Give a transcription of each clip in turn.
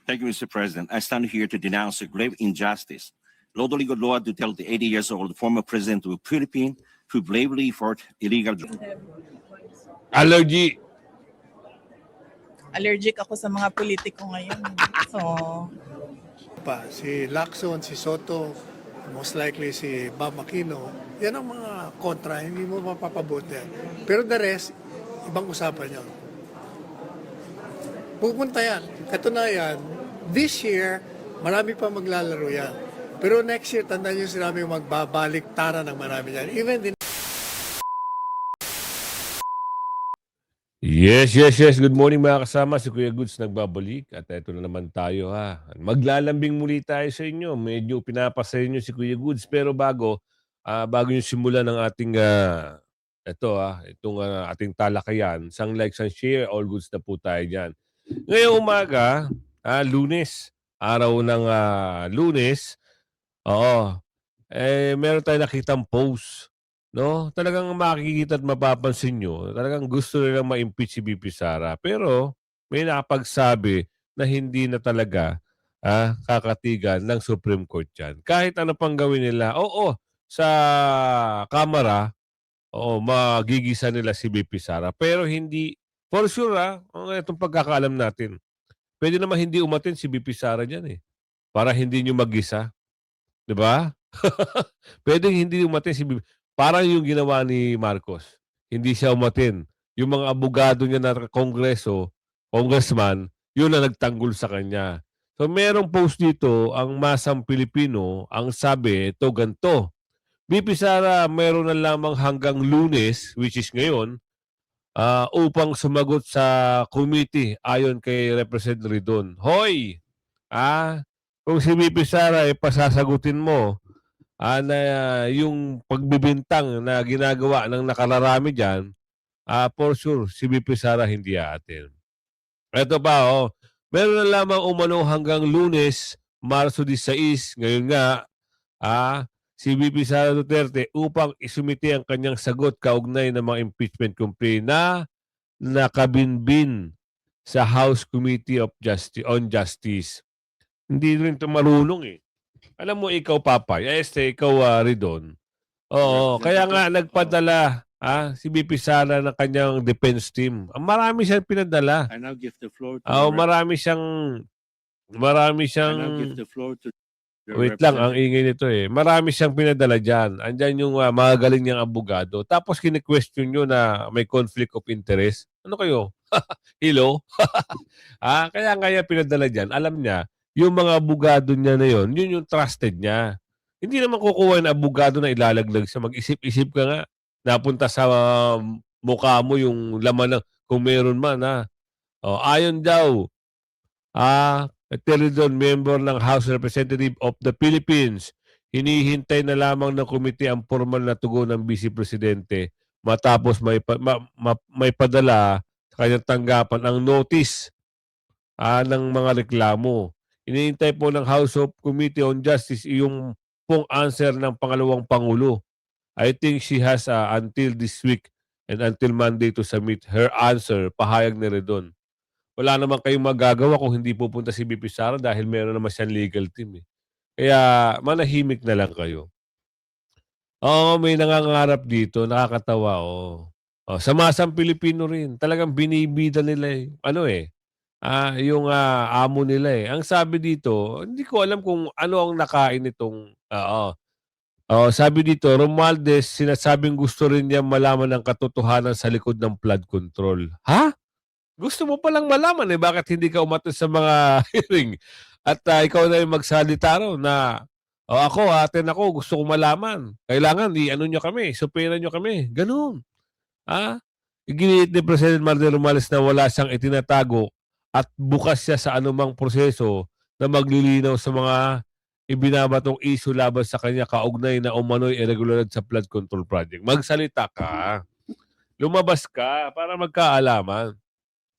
Thank you, Mr. President. I stand here to denounce a grave injustice. Lord Godloa to tell the 80 years old former president of the Philippines who bravely fought illegal. Allergy. Allergic ako sa mga politiko ngayon. So, si Lacson, si Soto, most likely si Bob Aquino, yan ang mga kontra, hindi mo mapapabuti. Pero the rest, ibang usapan yun. Pupunta yan. Katunayan, this year, marami pa maglalaro yan. Pero next year, tandaan nyo sinabi magbabalik tara ng marami yan. Even din. Yes. Good morning mga kasama. Si Kuya Goods nagbabalik. At ito na naman tayo ha. Maglalambing muli tayo sa inyo. Medyo pinapasa inyo si Kuya Goods. Pero bago yung simula ng ating itong ating talakayan, sang like, sang share, all goods na po tayo dyan. Ngayong umaga, Lunes, araw ng Lunes, meron tayong nakitang post. No? Talagang makikita at mapapansin nyo, talagang gusto nilang ma-impeach si BP Sara. Pero may nakapagsabi na hindi na talaga kakatigan ng Supreme Court yan. Kahit ano pang gawin nila, sa Kamara, magigisa nila si BP Sara. Pero hindi, for sure itong pagkakaalam natin, pwede naman hindi umatin si BP Sara dyan para hindi nyo mag-gisa. Diba? Pwede hindi umatin si BP. Parang yung ginawa ni Marcos. Hindi siya umatin. Yung mga abogado niya na congressman, yun na nagtanggol sa kanya. So merong post dito, ang Masang Pilipino, ang sabi, ito ganito. BP Sara, meron na lamang hanggang Lunes, which is ngayon, upang sumagot sa committee ayon kay Representative Ridon. Hoy! Kung si BP Sara pasasagutin mo, na yung pagbibintang na ginagawa ng nakararami dyan, for sure, si BP Sara hindi aatin. Ito pa, meron na lamang umano hanggang Lunes, Marso 16, ngayon nga, si BP Sara Duterte upang isumiti ang kanyang sagot kaugnay ng mga impeachment complaint na nakabinbin sa House Committee on Justice. Hindi rin ito marunong Alam mo, ikaw, Papay, ikaw, Ridon. Oo, kaya nga nagpadala si BP Sara ng kanyang defense team. Marami siyang pinadala. I now give the floor to Marami siyang I now give the floor to wait lang, ang ingay nito Marami siyang pinadala dyan. Andyan yung magagaling niyang abogado. Tapos kine-question nyo na may conflict of interest. Ano kayo? Hello? Kaya nga pinadala dyan. Alam niya, yung mga abogado niya na yun yung trusted niya. Hindi naman kukuha ng abogado na ilalaglag siya. Mag-isip-isip ka nga. Napunta sa mukha mo yung laman ng kung meron man. Ayon daw, Teledon, member ng House Representative of the Philippines, hinihintay na lamang ng komite ang formal na tugon ng Vice Presidente matapos may padala sa kanyang tanggapan ang notice ng mga reklamo. Hinihintay po ng House of Committee on Justice yung pong answer ng pangalawang Pangulo. I think she has until this week and until Monday to submit her answer, pahayag ni Redon. Wala naman kayong magagawa kung hindi pupunta si BP Sara dahil meron naman siyang legal team. Kaya manahimik na lang kayo. May nangangarap dito, nakakatawa. Sa Masang Pilipino rin, talagang binibida nila yung amo nila Ang sabi dito, hindi ko alam kung ano ang nakain itong sabi dito, Romualdez, sinasabing gusto rin niya malaman ang katotohanan sa likod ng flood control. Gusto mo palang malaman bakit hindi ka umattend sa mga hearing? At ikaw na yung magsalita na attend ako, gusto ko malaman. Kailangan, niyo kami, supera nyo kami. Ganun. Iginiit ni President Martin Romualdez na wala siyang itinatago at bukas siya sa anumang proseso na maglilinaw sa mga ibinabatong issue laban sa kanya kaugnay na umano'y irregularidad sa flood control project. Magsalita ka. Lumabas ka para magkaalaman.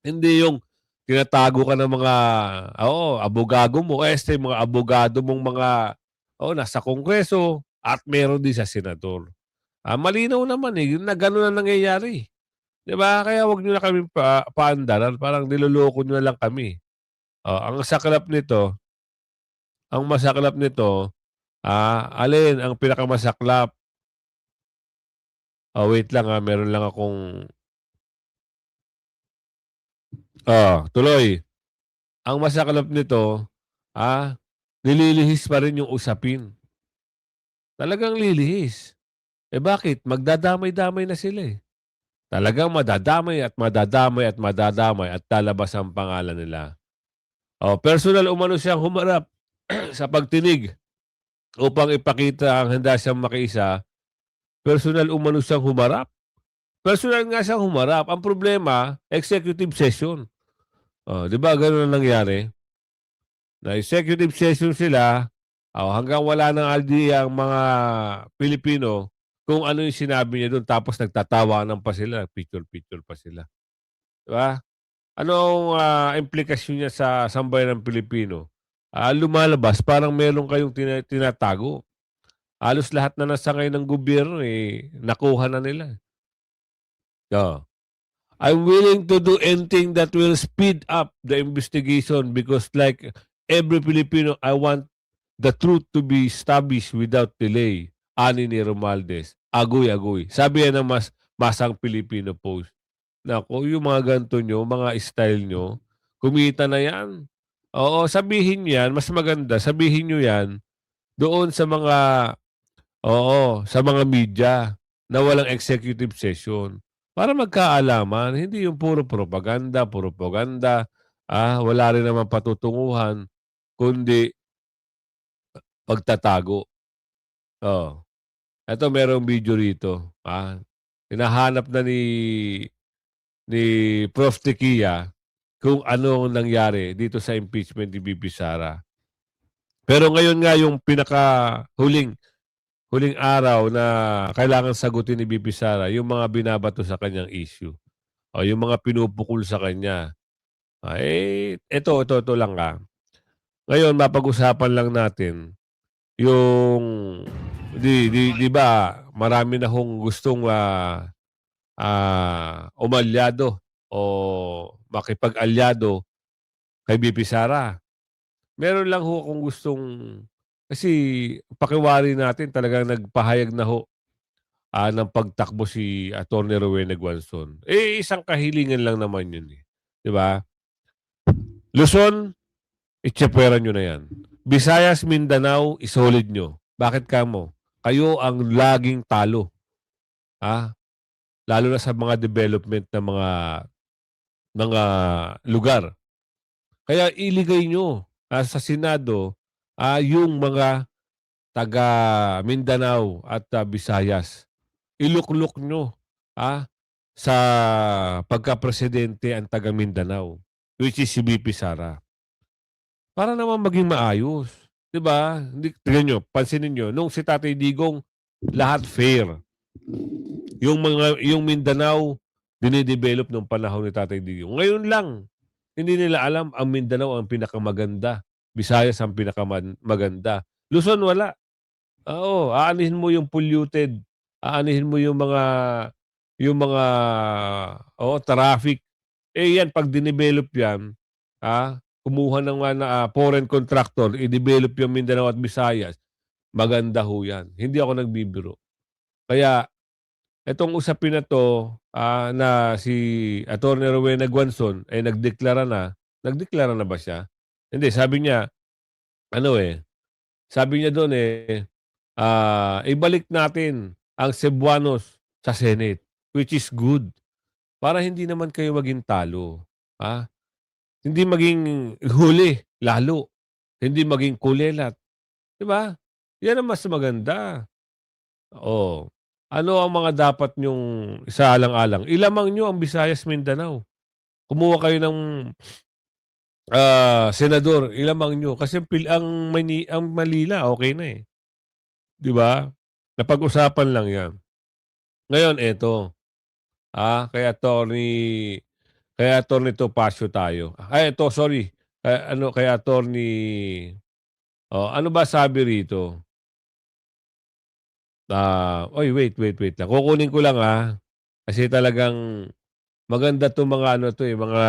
Hindi yung tinatago ka ng mga abogado mo. Mga abogado mong mga nasa Kongreso at meron din sa Senador. Malinaw naman na gano'n na nangyayari. Diba? Kaya wag nyo na kami paandaran. Parang niloloko nyo na lang kami. ang masaklap nito, alin ang pinakamasaklap? Wait lang, meron lang akong tuloy. Ang masaklap nito, nililihis pa rin yung usapin. Talagang lilihis. Bakit? Magdadamay-damay na sila eh. Talagang madadamay at madadamay at madadamay at lalabas ang pangalan nila. Personal umano siyang humarap sa pagtinig upang ipakita ang handa siyang makiisa. Personal umano siyang humarap. Personal nga siyang humarap. Ang problema, executive session. Di ba ganun ang nangyari? Na executive session sila, hanggang wala ng idea ang mga Pilipino kung ano yung sinabi niya doon, tapos nagtatawanan pa sila, picture-picture pa sila. Diba? Anong implikasyon niya sa sambayan ng Pilipino? Lumalabas, parang meron kayong tinatago. Halos lahat na nasangay ng gobyerno, nakuha na nila. I'm willing to do anything that will speed up the investigation because like every Filipino, I want the truth to be established without delay. Ani ni Romualdez. Agoy-agoy. Sabi yan ng masang Filipino post. Nako, yung mga ganito nyo, mga style nyo, kumita na yan. Oo, sabihin yan, mas maganda, sabihin nyo yan doon sa sa mga media na walang executive session. Para magkaalaman, hindi yung puro propaganda, wala rin naman patutunguhan, kundi pagtatago. Ito merong video rito. Hinahanap na ni Prof. Tequia kung ano nangyari dito sa impeachment ni BP Sara. Pero ngayon nga yung huling araw na kailangan sagutin ni BP Sara, yung mga binabato sa kanyang issue. Yung mga pinupukol sa kanya. Ito lang Ngayon, mapag-usapan lang natin yung di ba marami na hong gustong umalyado o makipag-alyado kay BP Sara. Meron lang ho akong gustong kasi pakiwari natin talagang nagpahayag na ho ng pagtakbo si Atty. Rowena Guanzon. Isang kahilingan lang naman yun eh. Di ba? Luzon, itsepwera nyo na yan. Visayas, Mindanao, isolid nyo. Bakit kamo? Kayo ang laging talo. Lalo na sa mga development ng mga lugar. Kaya iligay nyo sa Senado yung mga taga Mindanao at Visayas. Iluklok nyo sa pagka-presidente ang taga Mindanao, which is si BP Sara. Para naman maging maayos. Diba? Tignan nyo, pansinin nyo, nung si Tatay Digong, lahat fair. Yung Mindanao, dinidevelop nung panahon ni Tatay Digong. Ngayon lang, hindi nila alam ang Mindanao ang pinakamaganda. Visayas ang pinakamaganda. Luzon, wala. Aanihin mo yung polluted. Aanihin mo yung mga traffic. Yan, pag dinevelop yan, kumuha ng foreign contractor, i-develop yung Mindanao at Visayas, maganda ho yan. Hindi ako nagbibiro. Kaya, itong usapin na to, na si Atty. Rowena Guanzon ay nagdeklara na ba siya? Hindi, sabi niya, sabi niya doon ibalik natin ang Cebuanos sa Senate, which is good. Para hindi naman kayo maging talo. Hindi maging huli, lalo. Hindi maging kulelat. Diba? Yan ang mas maganda. Ano ang mga dapat nyong isaalang-alang? Ilamang nyo ang Visayas, Mindanao. Kumuha kayo ng senador, ilamang nyo. Kasi ang Manila, okay na eh. Diba? Napag-usapan lang yan. Ngayon, eto. Kay Atty. Topacio tayo. Sorry. Kay Atty. Ano ba sabi rito? Wait lang. Kukunin ko lang kasi talagang maganda 'tong mga mga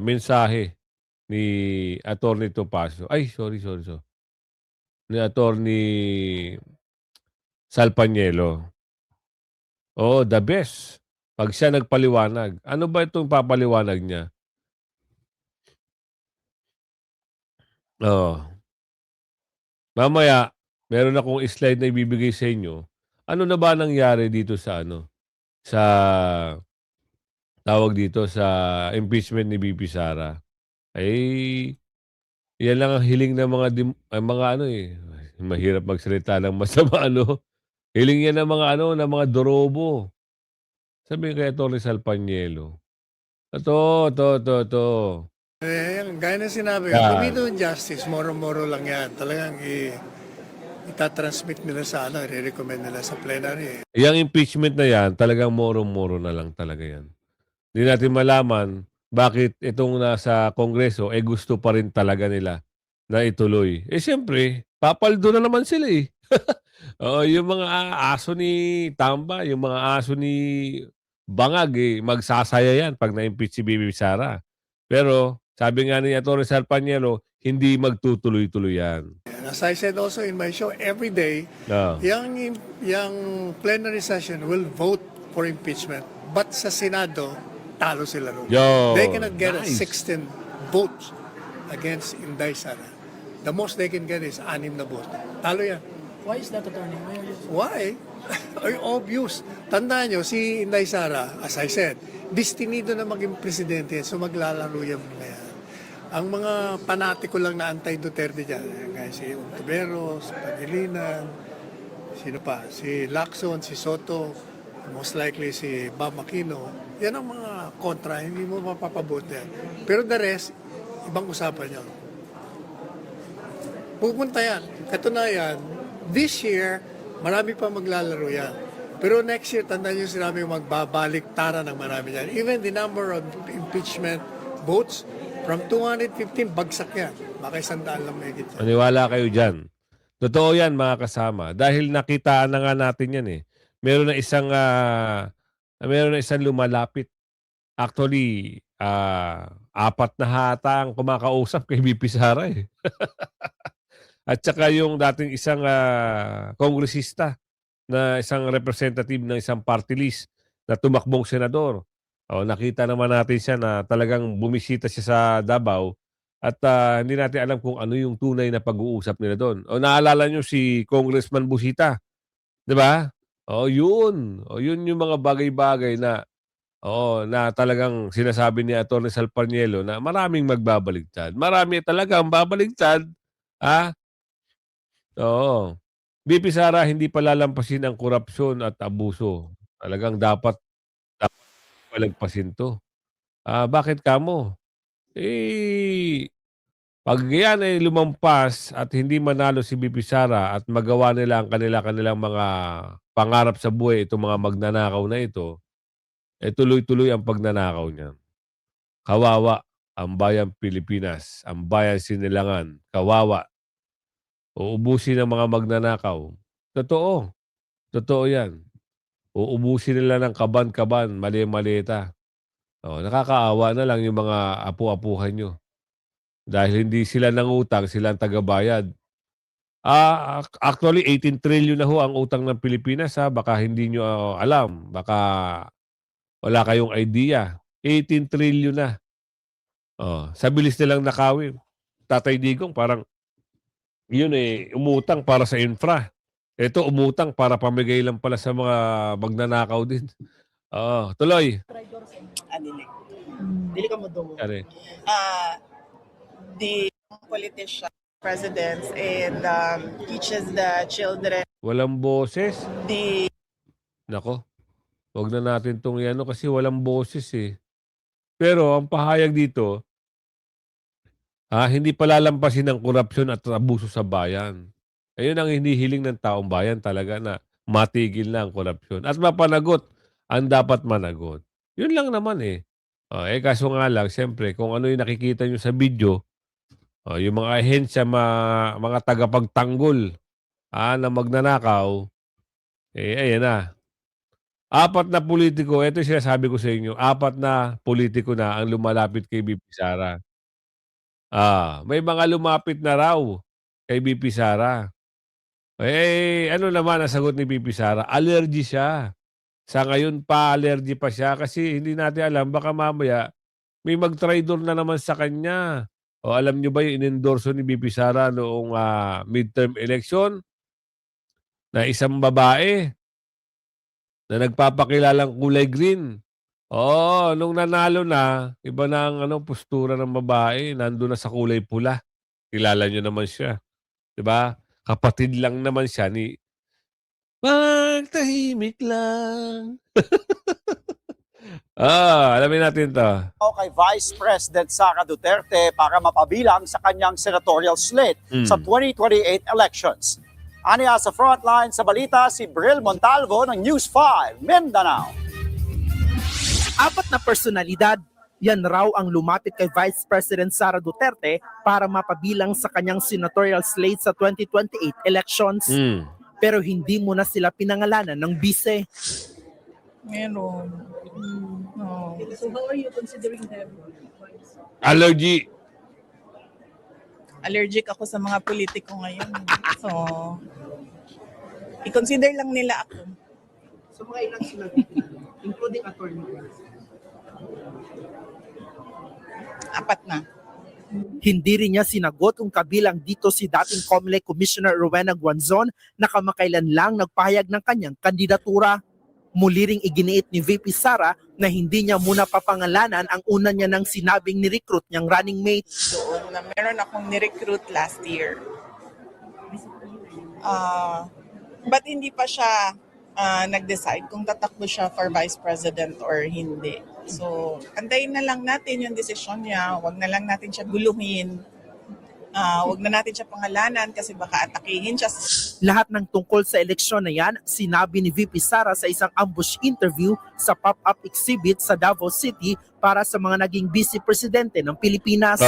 mensahe ni Attorney Topacio. Ay, sorry. Ni Attorney Salpanielo. Oo, the best. 'Pag siya nagpaliwanag. Ano ba itong papaliwanag niya? Oo. Mamaya, meron akong slide na ibibigay sa inyo. Ano na ba nangyari dito sa ano, sa tawag dito, sa impeachment ni VP Sara? Eh, yan lang ang hiling ng mga ano, eh, mahirap magsalita ng masama ano. Hiling yan ng mga ano, ng mga dorobo. Sabi kay Atty. Salpanielo. Totoo, 'to. Gaya ng sinabi ko, kung Yan. dito yung justice, moro-moro lang yan. Talagang itatransmit nila sa ano, i-recommend nila sa plenary. Yang impeachment na yan, talagang moro-moro na lang talaga yan. Hindi natin malaman bakit itong nasa Kongreso, eh gusto pa rin talaga nila na ituloy. Eh siyempre, papaldo na naman sila eh. Oo, yung mga aso ni Tamba, yung mga aso ni Bangag, eh, magsasaya yan pag na-impeach si Bibi Sara. Pero sabi nga ni Atty. Salpanielo, hindi magtutuloy-tuloy yan. And as I said also in my show, every day, No. yung plenary session will vote for impeachment. But sa Senado, talo sila ron. Yo, They cannot get nice. 16 votes against Inday Sara. The most they can get is 6 na vote. Talo yan. Why is that, attorney? Why? Ay, obvious. Tandaan nyo, si Inday Sara, as I said, destinido na maging presidente, so maglalaro yan mga yan. Ang mga panatiko lang na anti-Duterte dyan, kaya si Ontiveros, Pangilinan, sino pa, si Lacson, si Soto, most likely si Bob Aquino, yan ang mga kontra, hindi mo mapapabuti. Pero the rest, ibang usapan yun. Pupunta yan. Katunayan, this year, marami pa maglalaro yan. Pero next year, tandaan nyo sinabi magbabalik tara ng marami yan. Even the number of impeachment votes, from 215, bagsak yan. Baka 100 lang may yan. Maniwala kayo dyan. Totoo yan mga kasama. Dahil nakitaan na nga natin yan eh. Meron na isang lumalapit. Actually, 4 na hata ang kumakausap kay VP Sara eh. At saka yung dating isang kongresista na isang representative ng isang party list na tumakbong senador. O, nakita naman natin siya na talagang bumisita siya sa Davao at hindi natin alam kung ano yung tunay na pag-uusap nila doon. O naalala nyo si Congressman Busita, 'di ba? O yun yung mga bagay-bagay na na talagang sinasabi ni Atty. Salpanielo na maraming magbabaligtad. Marami talaga ang babaligtad. Ah, oo. VP Sara, hindi palalampasin ang korupsyon at abuso. Talagang dapat palagpasin 'to. Bakit kamo? Eh, 'pag yan ay lumampas at hindi manalo si VP Sara at magawa nila ang kanilang mga pangarap sa buhay, itong mga magnanakaw na ito, eh tuloy-tuloy ang pagnanakaw niyan. Kawawa ang bayang Pilipinas, ang bayang Sinilangan, kawawa. Uubusin ng mga magnanakaw. Totoo, totoo yan. Uubusin nila ng kaban-kaban, mali-malita. Nakakaawa na lang yung mga apu-apuhan nyo. Dahil hindi sila nangutang, sila ang tagabayad. Actually, 18 trillion na ho ang utang ng Pilipinas ha. Baka hindi nyo alam. Baka wala kayong idea. 18 trillion na. Sa bilis nilang nakawin. Tatay Digong, parang yun umutang para sa infra. Ito, umutang para pamigay lang pala sa mga magnanakaw din. Tuloy. Anile. Dili ka mo doon. Yari. The politician, presidents, and teaches the children Walang boses. the Nako, wag na natin itong ano kasi walang boses eh. Pero ang pahayag dito, hindi palalampasin ng korupsyon at abuso sa bayan. Ayun ang hinihiling ng taong bayan talaga na matigil na ang korupsyon. At mapanagot ang dapat managot. Yun lang naman eh. Kaso nga lang, siyempre, kung ano yung nakikita nyo sa video, yung mga ahensya, mga tagapagtanggol na magnanakaw, ayan na. 4 na politiko, ito yung sinasabi ko sa inyo, 4 na politiko na ang lumalapit kay VP Sara. May mga lumapit na raw kay BP Sara. Eh, ano naman ang sagot ni BP Sara? Allergy siya. Sa ngayon pa, allergy pa siya kasi hindi natin alam, baka mamaya may mag-traitor na naman sa kanya. O alam nyo ba yung inendorso ni BP Sara noong midterm election na isang babae na nagpapakilalang kulay green? Oo, nung nanalo na, iba na ang postura ng babae, nandun na sa kulay pula. Kilala nyo naman siya, 'di ba? Kapatid lang naman siya ni Magtahimik lang. Alamin natin 'to. o kay Vice President Sara Duterte para mapabilang sa kanyang senatorial slate sa 2028 elections. Aniya sa frontline sa balita si Bril Montalvo ng News 5, Mindanao. Apat na personalidad, yan raw ang lumapit kay Vice President Sara Duterte para mapabilang sa kanyang senatorial slate sa 2028 elections. Pero hindi mo na sila pinangalanan ng bise. Meron. No. So how are you considering them? Allergy. Allergic ako sa mga politiko ngayon. So, i-consider lang nila ako. So mga ilang sila, including attorney. Apat na. Hindi rin niya sinagot kung kabilang dito si dating COMELEC Commissioner Rowena Guanzon na kamakailan lang nagpahayag ng kanyang kandidatura. Muli ring iginiit ni VP Sara na hindi niya muna papangalanan ang una niya nang sinabing ni-recruit niyang running mate. Doon na meron akong ni-recruit last year. But hindi pa siya nag-decide kung tatakbo siya for Vice President or hindi. So, antayin na lang natin yung desisyon niya. Huwag na lang natin siya guluhin. Huwag na natin siya pangalanan kasi baka atakihin siya. Lahat ng tungkol sa eleksyon na yan, sinabi ni VP Sara sa isang ambush interview sa pop-up exhibit sa Davao City para sa mga naging vice presidente ng Pilipinas.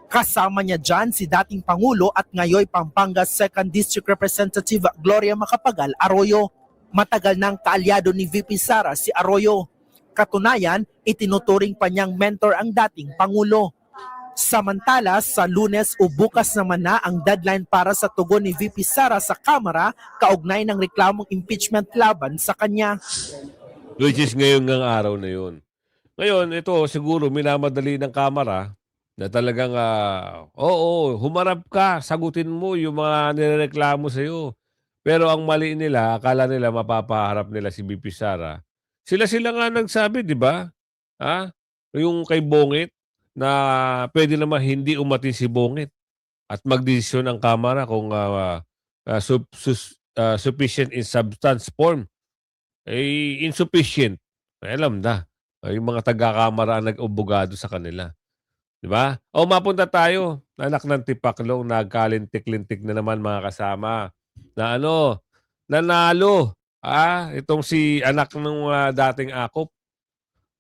Kasama niya dyan si dating Pangulo at ngayoy Pampanga 2nd District Representative Gloria Macapagal Arroyo. Matagal nang kaalyado ni VP Sara si Arroyo. Katunayan, itinuturing pa niyang mentor ang dating Pangulo. Samantala, sa Lunes o bukas naman na ang deadline para sa tugon ni VP Sara sa Kamara kaugnay ng reklamong impeachment laban sa kanya. Which is ngayon ng araw na yun. Ngayon, ito siguro minamadali ng Kamara na talagang, humarap ka, sagutin mo yung mga nireklamo sa iyo. Pero ang mali nila, akala nila mapapaharap nila si VP Sara. Sila nga nagsabi, di ba? Yung kay Bongit, na pwede naman hindi umatin si Bongit at magdesisyon ang Kamara kung sufficient in substance form. Insufficient. Alam na. Yung mga taga-Kamara ang nag-ubugado sa kanila. Di ba? Mapunta tayo. Anak ng Tipaklong, nagkalintik-lintik na naman mga kasama. Na nanalo. Itong si anak ng dating akop.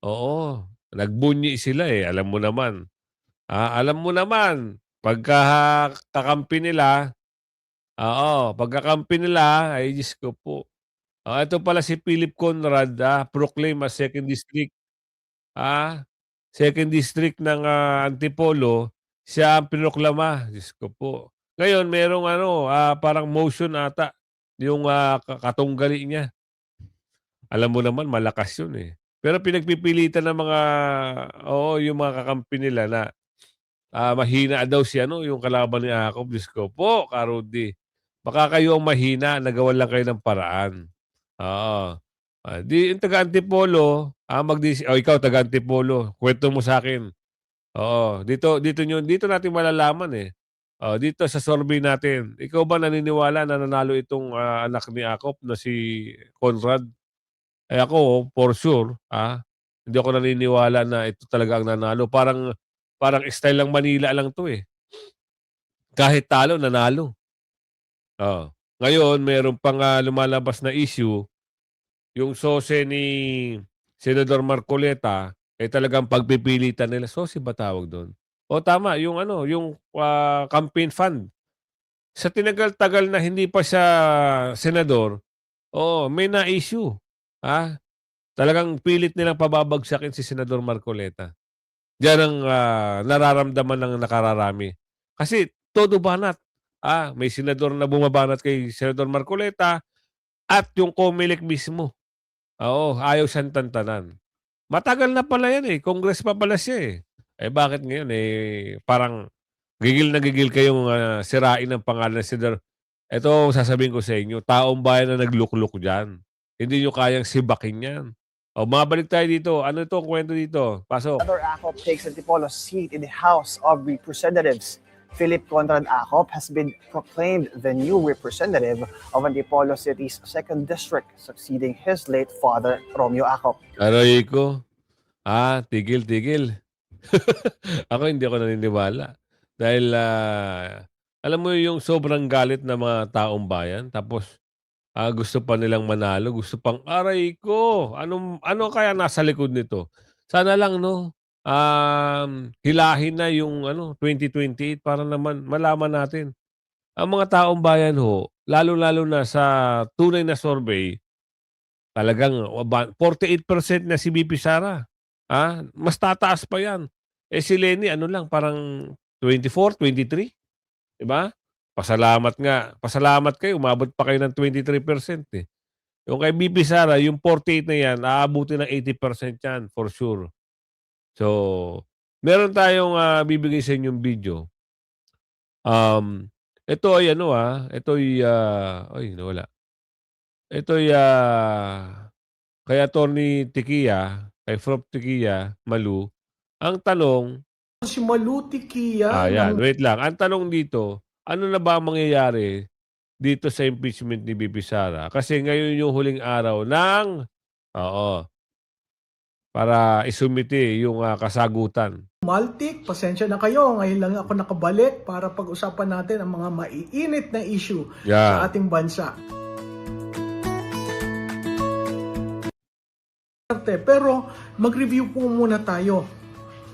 Oo. Nagbunyi sila alam mo naman. Alam mo naman, pagkakampi nila, pagkakampi nila, ay Diyos ko po. Ito pala si Philip Conrad, proclaim as 2nd District. 2nd District ng Antipolo, siya ang pinoklama. Diyos ko po. Ngayon, merong parang motion ata, yung katunggali niya. Alam mo naman, malakas yun Pero pinagpipilitan ng mga, yung mga kakampi nila na mahina daw yung kalaban ni Jacob. Diyos ko po, Karudi. Baka kayo ang mahina, nagawan lang kayo ng paraan. Oo. Yung taga-Antipolo, ikaw taga-Antipolo, kwento mo sa akin. Oo. Dito natin malalaman dito sa survey natin, ikaw ba naniniwala na nanalo itong anak ni Jacob na si Conrad? Ako, for sure, hindi ako naniniwala na ito talaga ang nanalo. Parang style lang Manila lang to Kahit talo, nanalo. Ngayon, meron pang lumalabas na issue, yung sose ni Senador Marcoleta, talagang pagpipilitan nila. Sose ba tawag doon? Tama, yung campaign fund. Sa tinagal-tagal na hindi pa siya senador, may na-issue. Talagang pilit nilang pababagsakin si Senador Marcoleta. Diyan ang nararamdaman ng nakararami. Kasi todo banat. May senador na bumabanat kay Senador Marcoleta at yung COMELEC mismo. Oo, ayaw siyang tantanan. Matagal na pala yan eh. Congress pa pala siya eh. Bakit ngayon parang gigil na gigil kayong sirain ang pangalan ng Senador. Ito sasabihin ko sa inyo, taong bayan na naglukluk dyan. Hindi nyo kayang sibakin yan. Mabalik tayo dito. Ano ito ang kwento dito? Pasok. Senador Acop takes Antipolo's seat in the House of Representatives. Philip Conrad Acop has been proclaimed the new representative of Antipolo City's 2nd District, succeeding his late father, Romeo Acop. Aray ko. Tigil. Ako hindi ako naniniwala. Dahil alam mo yung sobrang galit ng mga taong bayan. Tapos gusto pa nilang manalo. Gusto pang, aray ko. Ano kaya nasa likod nito? Sana lang, no? Hilahin na yung 2028 para naman malaman natin. Ang mga taong bayan ho, lalo-lalo na sa tunay na survey, talagang 48% na si BP Sara. Mas tataas pa yan. Si Lenny, lang, parang 24, 23. Diba? Pasalamat kayo, umabot pa kayo ng 23% eh. Yung kay BP Sara, yung 48 na yan, aabuti ng 80% yan, for sure. So, meron tayong bibigay sa inyong video. Ito ay ito ay nawala. Ito ay kay Attorney Tikia, kay Prof. Tikia Malu. Ang tanong, Si Maluti Kia yan, ng wait lang. Ang tanong dito, ano na ba ang mangyayari dito sa impeachment ni BP Sara? Kasi ngayon yung huling araw ng, para isumite yung kasagutan. Maltik. Pasensya na kayo. Ngayon lang ako nakabalik para pag-usapan natin ang mga maiinit na issue Yan. sa ating bansa. Pero mag-review po muna tayo.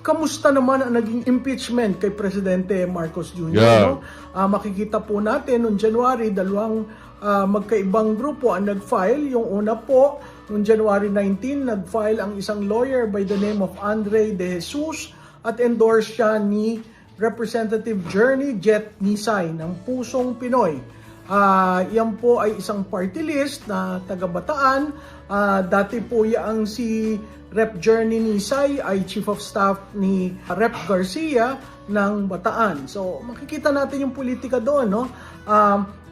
Kamusta naman ang naging impeachment kay Presidente Marcos Jr.? Yeah. No? Makikita po natin noong January, dalawang magkaibang grupo ang nag-file. Yung una po, noong January 19, nag-file ang isang lawyer by the name of Andre De Jesus at endorse siya ni Representative Journey Jet Nisay ng Pusong Pinoy. Yan po ay isang party list na taga-Bataan. Dati po yang si Rep. Journey Nisay ay Chief of Staff ni Rep. Garcia ng Bataan. So makikita natin yung politika doon, no?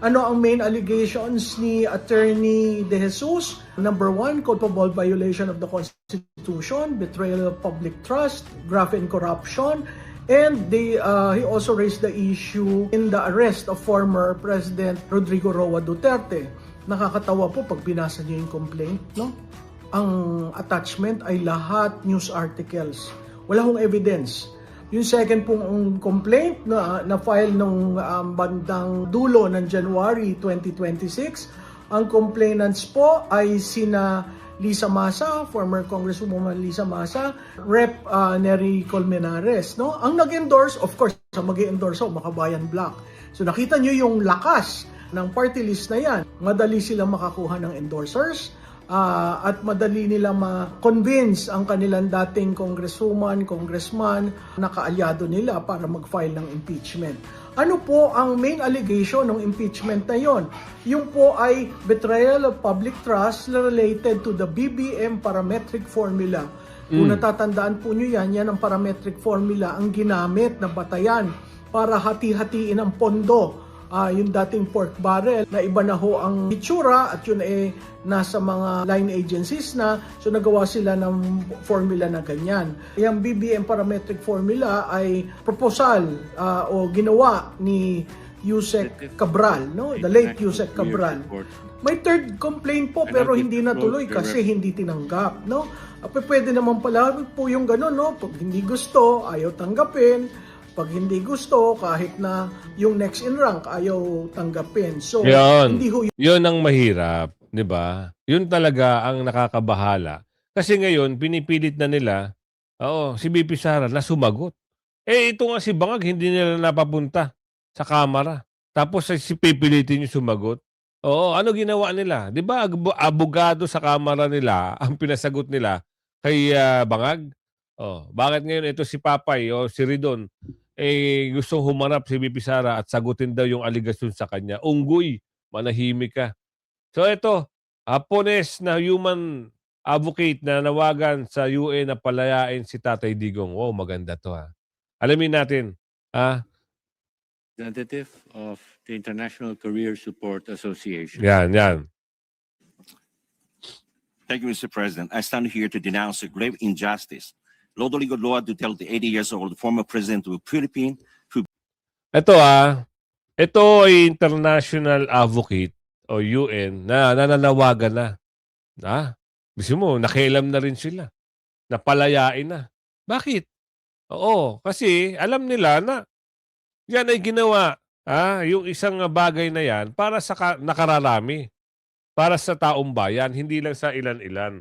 Ano ang main allegations ni Attorney De Jesus? Number 1, culpable violation of the Constitution, betrayal of public trust, graft and corruption. And he also raised the issue in the arrest of former President Rodrigo Roa Duterte. Nakakatawa po pag binasa niyo yung complaint, no? Ang attachment ay lahat news articles. Wala hong evidence. Yung second pong complaint na file nung bandang dulo ng January 2026, ang complainants po ay sina Lisa Masa, former Congresswoman Lisa Masa, Rep. Nery Colmenares. No? Ang nag-endorse, of course, mag-endorse Makabayan Black. So nakita nyo yung lakas ng party list na yan. Madali silang makakuha ng endorsers at madali nila ma-convince ang kanilang dating congresswoman, congressman na kaalyado nila para mag-file ng impeachment. Ano po ang main allegation ng impeachment na yon? Yung po ay betrayal of public trust related to the BBM parametric formula. Kung natatandaan po nyo yan ang parametric formula ang ginamit na batayan para hati-hatiin ang pondo. Yung dating pork barrel na iba na ho ang itsura at yun nasa mga line agencies na, so nagawa sila ng formula na ganyan. Yung BBM parametric formula ay proposal o ginawa ni Yusek Cabral, no? The late Yusek Cabral. May third complaint po pero hindi natuloy kasi hindi tinanggap, no? Pwede naman pala po yung gano'n, no? Pag hindi gusto, ayaw tanggapin. Pag hindi gusto, kahit na yung next in rank, ayaw tanggapin. So, hindi ho yun ang mahirap, di ba? Yun talaga ang nakakabahala. Kasi ngayon, pinipilit na nila, si BP Sara na sumagot. Ito nga si Bangag, hindi nila napapunta sa kamera. Tapos pipilitin yung sumagot. Ano ginawa nila? Di ba abogado sa kamera nila, ang pinasagot nila kay Bangag? Oh, bakit ngayon ito si Papay o si Ridon gustong humarap si VP Sara at sagutin daw yung aligasyon sa kanya? Unggoy, manahimik ka. So ito, Hapones na human advocate na nawagan sa UN na palayain si Tatay Digong. Wow, maganda to ha. Alamin natin. Representative of the International Career Support Association. Yan. Thank you, Mr. President. I stand here to denounce a grave injustice. Lodoli Godloa Duterte, 80 years old, former president of the Philippines, who Ito ito ay international advocate o UN na nananawagan na. Gusto mo, nakialam na rin sila. Napalayain na. Bakit? Oo, kasi alam nila na yan ay ginawa, yung isang bagay na yan para sa nakararami, para sa taong bayan, hindi lang sa ilan-ilan.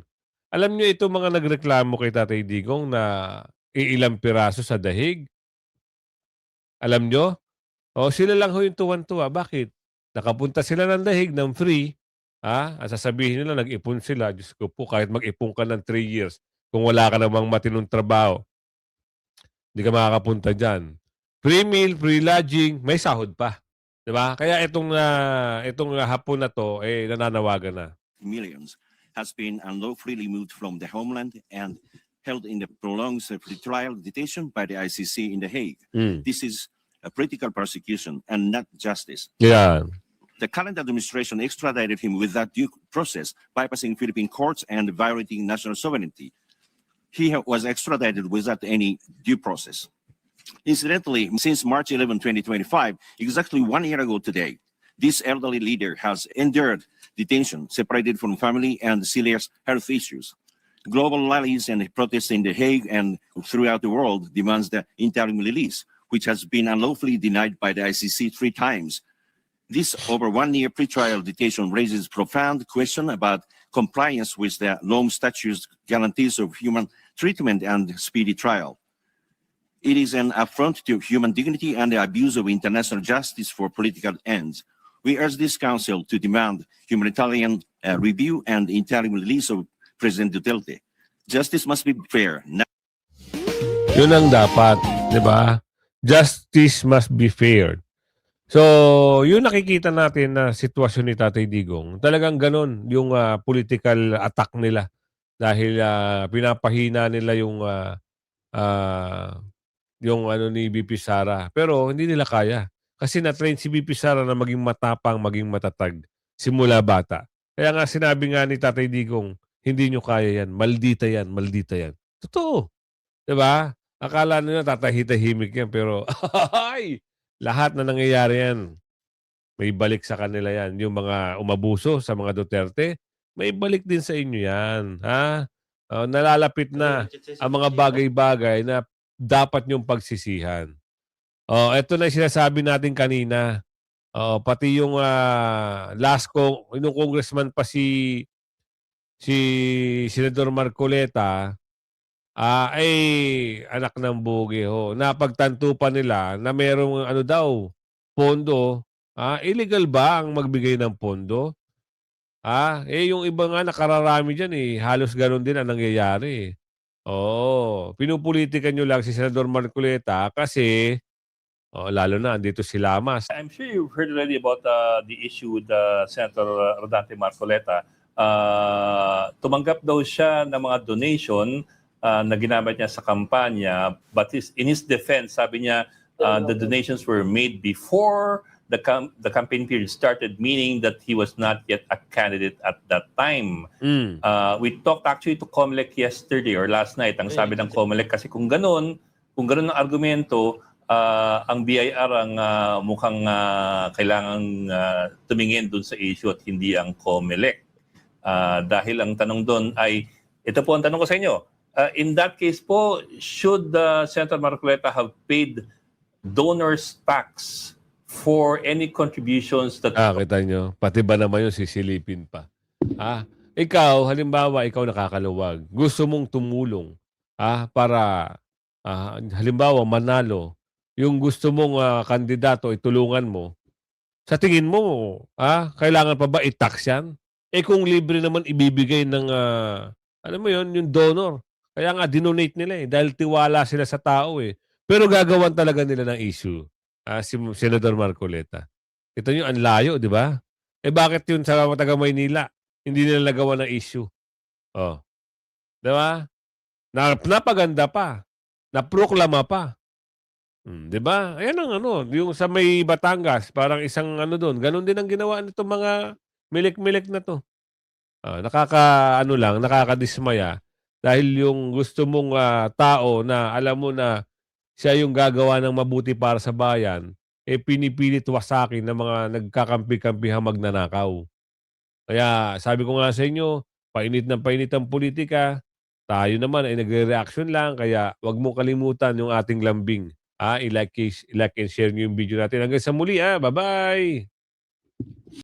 Alam niyo ito mga nagreklamo kay Tatay Digong na iilang piraso sa dahig? Alam niyo? O sila lang ho yung tuwan-tuwa. Bakit? Nakapunta sila ng dahig ng free, at sasabihin nila nag-ipon sila. Diyos ko po, kahit mag-ipon ka ng 3 years, kung wala ka namang matinong trabaho, hindi ka makakapunta dyan. Free meal, free lodging, may sahod pa. Diba? Kaya itong hapon na to, nananawagan na. millions, has been unlawfully removed from the homeland and held in the prolonged pretrial detention by the ICC in The Hague. This is a political persecution and not justice. Yan. The current administration extradited him without due process, bypassing Philippine courts and violating national sovereignty. He was extradited without any due process. Incidentally, since March 11, 2025, exactly 1 year ago today, this elderly leader has endured detention, separated from family and serious health issues. Global rallies and protests in The Hague and throughout the world demands the interim release, which has been unlawfully denied by the ICC 3 times. This over 1 year pretrial detention raises profound question about compliance with the Rome Statute's guarantees of human treatment and speedy trial. It is an affront to human dignity and the abuse of international justice for political ends. We urge this council to demand humanitarian review and interim release of President Duterte. Justice must be fair. Yun ang dapat, di ba? Justice must be fair. So, yun nakikita natin na sitwasyon ni Tatay Digong. Talagang ganun yung political attack nila. Dahil pinapahina nila yung ano ni VP Sara. Pero hindi nila kaya. Kasi na-train si VP Sara na maging matapang, maging matatag simula bata. Kaya nga sinabi nga ni Tatay Digong, hindi nyo kaya yan. Maldita yan, maldita yan. Totoo. Diba? Akala nila tatahitahimik yan. Pero ay, lahat na nangyayari yan. May balik sa kanila yan. Yung mga umabuso sa mga Duterte, may balik din sa inyo yan. Nalalapit na ang mga bagay-bagay na dapat nyong pagsisihan. Ito na yung sinasabi natin kanina. Pati yung yung congressman pa si Senador Marcoleta, ay anak ng bugi ho. Napagtanto pa nila na merong pondo. Illegal ba ang magbigay ng pondo? Yung iba nga nakararami dyan halos ganun din ang nangyayari. Pinupolitikan nyo lang si Senador Marcoleta kasi lalo na andito si Lamas. I'm sure you've heard already about the issue with Senator Rodante Marcoleta. Tumanggap daw siya ng mga donation na ginamit niya sa kampanya, but in his defense, sabi niya the donations were made before the campaign period started, meaning that he was not yet a candidate at that time. We talked actually to COMELEC yesterday or last night. Ang sabi ng COMELEC, kasi kung ganun ang argumento, ang BIR ang mukhang kailangang tumingin dun sa issue at hindi ang COMELEC. Dahil ang tanong doon ay, ito po ang tanong ko sa inyo, in that case po, should Senator Marcoleta have paid donors tax for any contributions that... Kita nyo, pati ba naman yung sisilipin pa? Ikaw, halimbawa, ikaw nakakaluwag. Gusto mong tumulong para, halimbawa, manalo. Yung gusto mong kandidato, itulungan mo. Sa tingin mo, kailangan pa ba i-tax yan? Kung libre naman ibibigay ng, alam mo yun, yung donor. Kaya nga dinonate nila dahil tiwala sila sa tao Pero gagawan talaga nila ng issue. Si Senador Marcoleta. Ito nyo, ang layo, di ba? Bakit yun sa taga Maynila? Hindi nila nagawa ng issue. Oh. Di ba? Napaganda pa. Naproklama pa. Di ba? Ayan ang yung sa may Batangas, parang isang doon. Ganon din ang ginawa nito mga milik-milik na to. Nakakadismaya dahil yung gusto mong tao na alam mo na siya yung gagawa ng mabuti para sa bayan, pinipilit wasakin ng mga nagkakampi-kampihang magnanakaw. Kaya sabi ko nga sa inyo, painit ang politika, tayo naman ay nagre-reaction lang, kaya wag mong kalimutan yung ating lambing. I-like and share nyo yung video natin. Hanggang sa muli, bye-bye!